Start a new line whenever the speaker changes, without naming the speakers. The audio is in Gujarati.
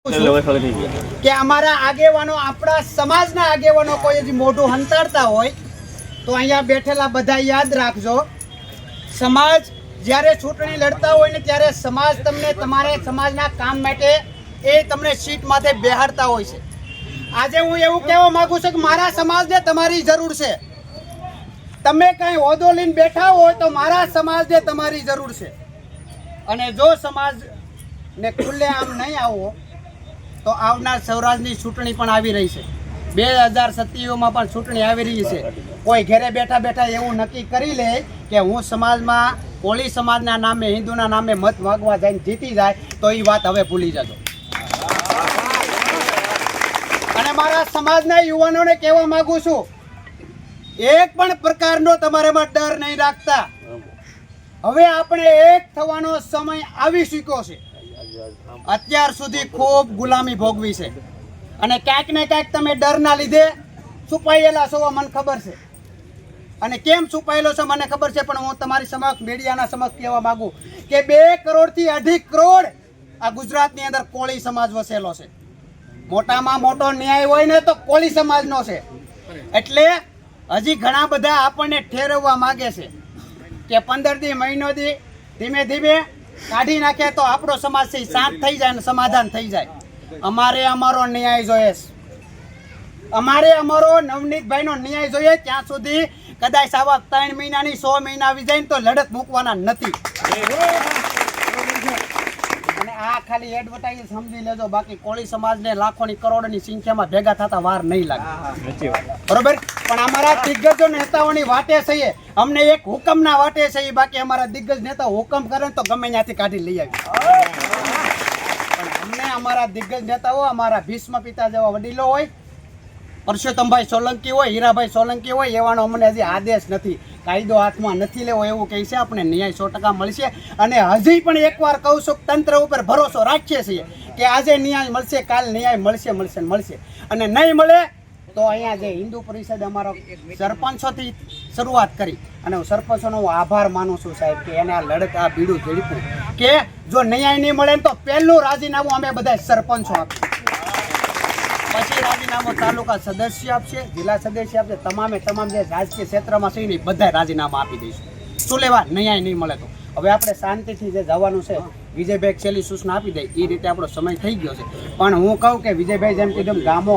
કે અમારા આગેવાનો આપણા સમાજના આગેવાનો કોઈ હજી મોઢું હંતાડતા હોય તો અહીંયા બેઠેલા બધા યાદ રાખજો, સમાજ જ્યારે ચૂંટણી લડતા હોય ને ત્યારે સમાજ તમને તમારે સમાજના કામ માટે એ તમને સીટ માથે બેહાડતા હોય છે. આજે હું એવું કહેવા માંગુ છું કે મારા સમાજને તમારી જરૂર છે. તમે કઈ હોદ્દો લઈને બેઠા હોય તો મારા સમાજને તમારી જરૂર છે. અને જો સમાજને ખુલ્લે આમ નહીં આવો તો આવનાર સૌરાષ્ટ્રની ચૂંટણી પણ આવી રહી છે. 2027માં પણ ચૂંટણી આવી રહી છે. કોઈ ઘરે બેઠા બેઠા એવું નક્કી કરી લે કે હું સમાજમાં કોળી સમાજના નામે હિન્દુના નામે મત માગવા જઈને જીતી જાય તો એ વાત હવે ભૂલી જજો. અને મારા સમાજના યુવાનોને કહેવા માંગુ છું, એક પણ પ્રકારનો તમારામાં ડર નહીં રાખતા. હવે આપણે એક થવાનો સમય આવી ચૂક્યો છે. અત્યાર સુધી ખૂબ ગુલામી ભોગવી છે અને ક્યાંક ને ક્યાંક તમે ડરના લીધે છુપાયેલા છો, મને ખબર છે. અને કેમ છુપાયેલો છો મને ખબર છે, પણ હું તમારી સમક્ષ મીડિયાના સમક્ષ કહેવા માંગુ કે 2 કરોડથી 2.5 કરોડ આ ગુજરાતની અંદર કોળી સમાજ વસેલો છે. મોટામાં મોટો ન્યાય હોય ને તો કોળી સમાજનો છે. એટલે હજી ઘણા બધા આપણને ઠેરવવા માંગે છે કે 15 દી મહિનો દી ધીમે ધીમે કાઢી નાખે તો આપણો સમાજ છે શાંત થઈ જાય અને સમાધાન થઈ જાય. અમારે અમારો ન્યાય જોઈએ, અમારે અમારો નવનીતભાઈનો ન્યાય જોઈએ. ત્યાં સુધી કદાચ આવા 3 મહિનાની 100 મહિના આવી જાય ને તો લડત મૂકવાના નથી. અને આ ખાલી એડવર્ટાઇઝ સમજી લેજો, બાકી કોળી સમાજને લાખોની કરોડોની સંખ્યામાં ભેગા થતા વાર નહીં લાગે, બરોબર? પણ અમારા દિગ્ગજો નેતાઓની વાટે છે, અમને એક હુકમના વાટે છે. બાકી અમારા દિગ્ગજ નેતા હુકમ કરે તો ગમે ત્યાંથી કાઢી લઈ આવી. પણ અમને અમારા દિગ્ગજ નેતાઓ, અમારા ભીષ્મ પિતા જેવા વડીલો હોય, પરસોત્તમભાઈ સોલંકી હોય, હીરાભાઈ સોલંકી હોય, એવાનો અમને હજી આદેશ નથી, કાયદો હાથમાં નથી લેવો એવું કહે છે. આપણે ન્યાય 100% મળશે. અને હજી પણ એકવાર કહું છું, તંત્ર ઉપર ભરોસો રાખીએ છીએ કે આજે ન્યાય મળશે, કાલ ન્યાય મળશે મળશે મળશે. અને નહીં મળે તો અહીંયા જે હિન્દુ પરિષદ અમારો સરપંચોથી શરૂઆત કરી, અને હું સરપંચોનો હું આભાર માનું છું સાહેબ કે એને આ લડત આ બીડું ઝડપ્યું કે જો ન્યાય નહીં મળે ને તો પહેલું રાજીનામું અમે બધા સરપંચો આપીએ, પછી રાજીનામું તાલુકા સદસ્ય આપશે, જિલ્લા સદસ્ય આપશે, તમામ જે રાજકીય ક્ષેત્રમાં છે ને બધા રાજીનામા આપી દઈશું. શું લેવા ન્યાય નહીં મળે તો હવે આપણે શાંતિથી જે જવાનું છે, વિજયભાઈ છેલ્લી સૂચના આપી દે એ રીતે આપણો સમય થઈ ગયો છે. પણ હું કહું કે વિજયભાઈ જેમ કીધું ગામ